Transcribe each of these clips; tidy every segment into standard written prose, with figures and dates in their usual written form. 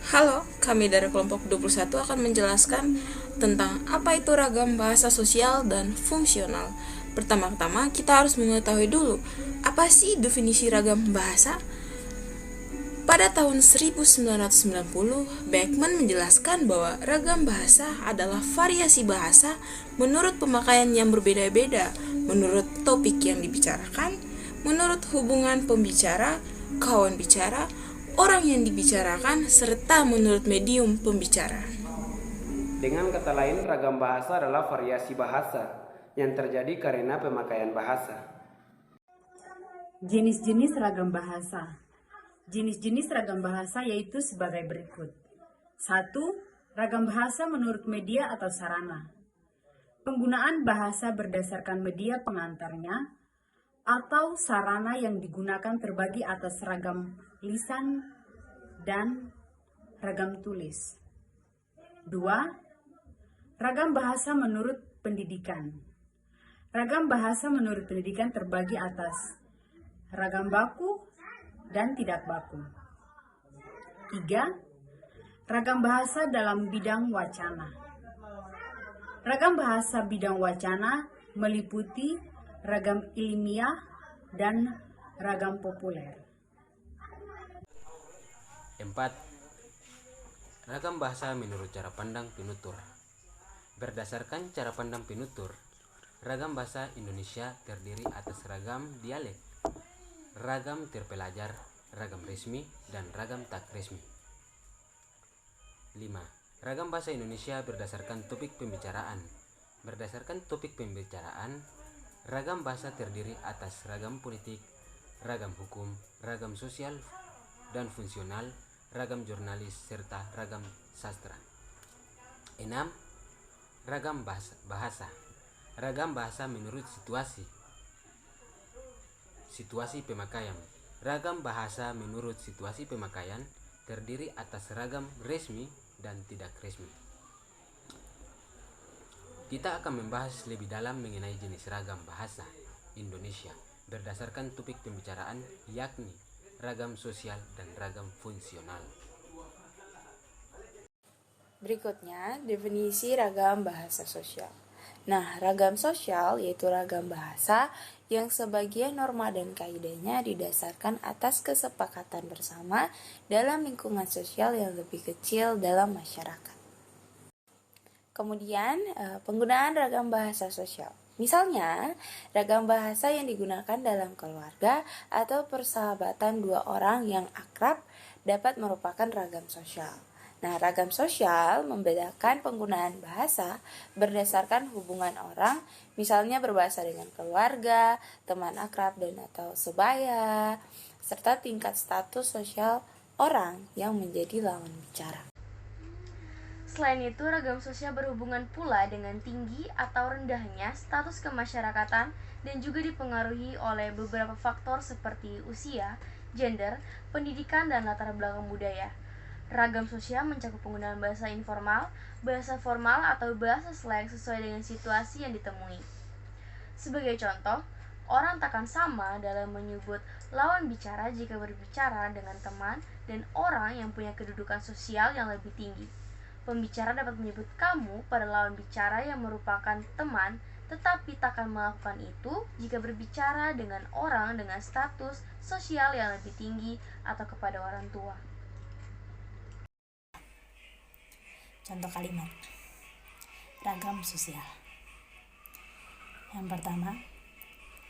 Halo, kami dari kelompok 21 akan menjelaskan tentang apa itu ragam bahasa sosial dan fungsional. Pertama-tama, kita harus mengetahui dulu, apa sih definisi ragam bahasa? Pada tahun 1990, Beckman menjelaskan bahwa ragam bahasa adalah variasi bahasa menurut pemakaian yang berbeda-beda, menurut topik yang dibicarakan, menurut hubungan pembicara, kawan bicara, orang yang dibicarakan, serta menurut medium pembicara. Dengan kata lain, ragam bahasa adalah variasi bahasa yang terjadi karena pemakaian bahasa. Jenis-jenis ragam bahasa. Jenis-jenis ragam bahasa yaitu sebagai berikut. 1. Ragam bahasa menurut media atau sarana. Penggunaan bahasa berdasarkan media pengantarnya atau sarana yang digunakan terbagi atas ragam lisan dan ragam tulis. 2. Ragam bahasa menurut pendidikan. Ragam bahasa menurut pendidikan terbagi atas ragam baku dan tidak baku. 3. Ragam bahasa dalam bidang wacana. Ragam bahasa bidang wacana meliputi ragam ilmiah dan ragam populer. 4. Ragam bahasa menurut cara pandang penutur. Berdasarkan cara pandang penutur, ragam bahasa Indonesia terdiri atas ragam dialek, ragam terpelajar, ragam resmi, dan ragam tak resmi. 5. Ragam bahasa Indonesia berdasarkan topik pembicaraan. Berdasarkan topik pembicaraan, ragam bahasa terdiri atas ragam politik, ragam hukum, ragam sosial dan fungsional, ragam jurnalis, serta ragam sastra. 6. Ragam bahasa. Ragam bahasa menurut situasi pemakaian. Ragam bahasa menurut situasi pemakaian terdiri atas ragam resmi dan tidak resmi. Kita akan membahas lebih dalam mengenai jenis ragam bahasa Indonesia berdasarkan topik pembicaraan, yakni ragam sosial dan ragam fungsional. Berikutnya, definisi ragam bahasa sosial. Nah, ragam sosial yaitu ragam bahasa yang sebagian norma dan kaidahnya didasarkan atas kesepakatan bersama dalam lingkungan sosial yang lebih kecil dalam masyarakat. Kemudian, penggunaan ragam bahasa sosial. Misalnya, ragam bahasa yang digunakan dalam keluarga atau persahabatan dua orang yang akrab dapat merupakan ragam sosial. Nah, ragam sosial membedakan penggunaan bahasa berdasarkan hubungan orang, misalnya berbahasa dengan keluarga, teman akrab dan atau sebaya, serta tingkat status sosial orang yang menjadi lawan bicara. Selain itu, ragam sosial berhubungan pula dengan tinggi atau rendahnya status kemasyarakatan dan juga dipengaruhi oleh beberapa faktor seperti usia, gender, pendidikan, dan latar belakang budaya. Ragam sosial mencakup penggunaan bahasa informal, bahasa formal, atau bahasa slang sesuai dengan situasi yang ditemui. Sebagai contoh, orang takkan sama dalam menyebut lawan bicara jika berbicara dengan teman dan orang yang punya kedudukan sosial yang lebih tinggi. Pembicara dapat menyebut kamu pada lawan bicara yang merupakan teman, tetapi takkan melakukan itu jika berbicara dengan orang dengan status sosial yang lebih tinggi atau kepada orang tua. Contoh kalimat ragam sosial. Yang pertama,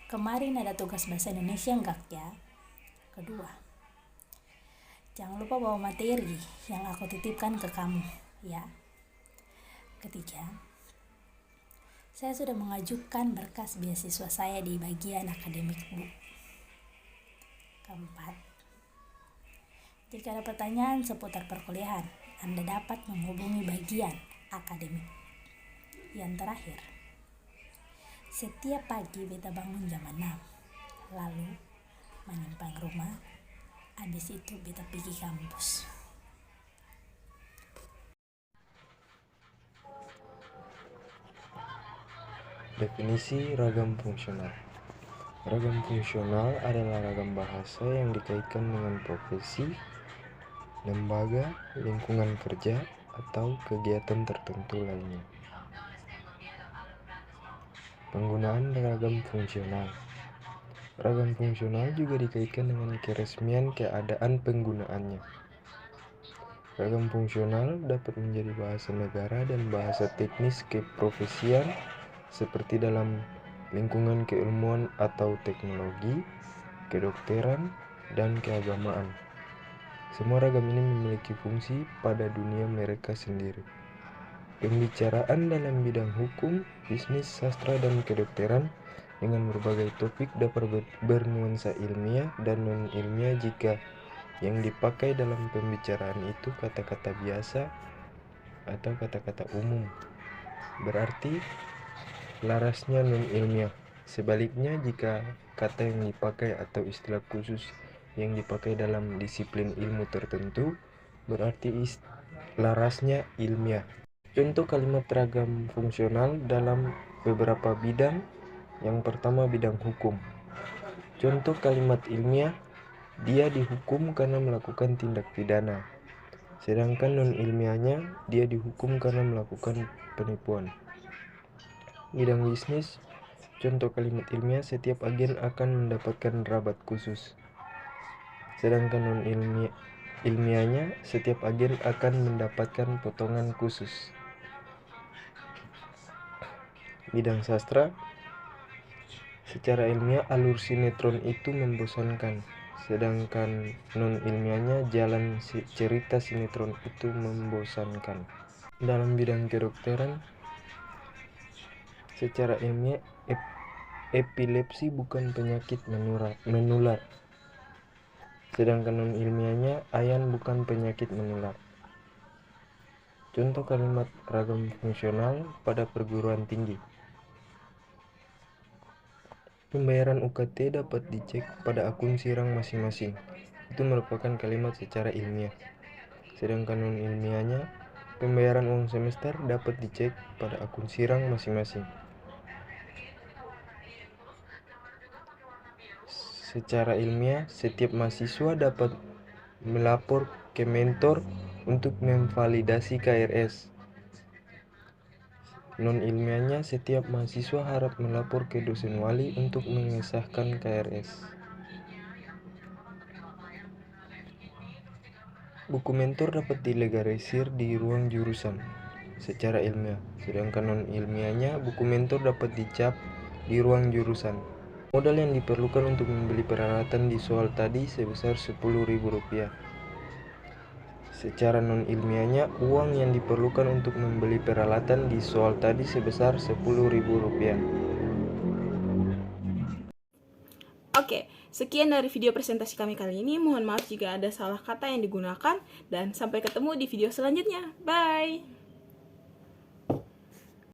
kemarin ada tugas bahasa Indonesia enggak ya? Kedua, jangan lupa bawa materi yang aku titipkan ke kamu ya. Ketiga, saya sudah mengajukan berkas beasiswa saya di bagian akademik, Bu. Keempat, jika ada pertanyaan seputar perkuliahan, Anda dapat menghubungi bagian akademik. Yang terakhir, setiap pagi beta bangun jam 6, lalu menyimpang rumah, habis itu beta pergi kampus. Definisi ragam fungsional. Ragam fungsional adalah ragam bahasa yang dikaitkan dengan profesi, lembaga, lingkungan kerja, atau kegiatan tertentu lainnya. Penggunaan ragam fungsional. Ragam fungsional juga dikaitkan dengan keresmian keadaan penggunaannya. Ragam fungsional dapat menjadi bahasa negara dan bahasa teknis keprofesian seperti dalam lingkungan keilmuan atau teknologi, kedokteran, dan keagamaan. Semua ragam ini memiliki fungsi pada dunia mereka sendiri. Pembicaraan dalam bidang hukum, bisnis, sastra, dan kedokteran dengan berbagai topik dapat bernuansa ilmiah dan non-ilmiah jika yang dipakai dalam pembicaraan itu kata-kata biasa atau kata-kata umum. Berarti larasnya non-ilmiah. Sebaliknya, jika kata yang dipakai atau istilah khusus yang dipakai dalam disiplin ilmu tertentu, berarti larasnya ilmiah. Contoh kalimat ragam fungsional dalam beberapa bidang. Yang pertama, bidang hukum. Contoh kalimat ilmiah, dia dihukum karena melakukan tindak pidana. Sedangkan non-ilmiahnya, dia dihukum karena melakukan penipuan. Bidang bisnis. Contoh kalimat ilmiah, setiap agen akan mendapatkan rabat khusus. Sedangkan non-ilmiahnya, setiap agen akan mendapatkan potongan khusus. Bidang sastra. Secara ilmiah, alur sinetron itu membosankan. Sedangkan non-ilmiahnya, jalan cerita sinetron itu membosankan. Dalam bidang kedokteran, secara ilmiah, epilepsi bukan penyakit menular. Sedangkan non-ilmiahnya, ayan bukan penyakit menular. Contoh kalimat ragam fungsional pada perguruan tinggi. Pembayaran UKT dapat dicek pada akun sirang masing-masing. Itu merupakan kalimat secara ilmiah. Sedangkan non-ilmiahnya, pembayaran uang semester dapat dicek pada akun sirang masing-masing. Secara ilmiah, setiap mahasiswa dapat melapor ke mentor untuk memvalidasi KRS. Non-ilmiahnya, setiap mahasiswa harap melapor ke dosen wali untuk mengesahkan KRS. Buku mentor dapat dilegalisir di ruang jurusan secara ilmiah, sedangkan non-ilmiahnya, buku mentor dapat dicap di ruang jurusan. Modal yang diperlukan untuk membeli peralatan di soal tadi sebesar Rp10.000. Secara non-ilmiahnya, uang yang diperlukan untuk membeli peralatan di soal tadi sebesar Rp10.000. Oke, sekian dari video presentasi kami kali ini. Mohon maaf jika ada salah kata yang digunakan, dan sampai ketemu di video selanjutnya. Bye!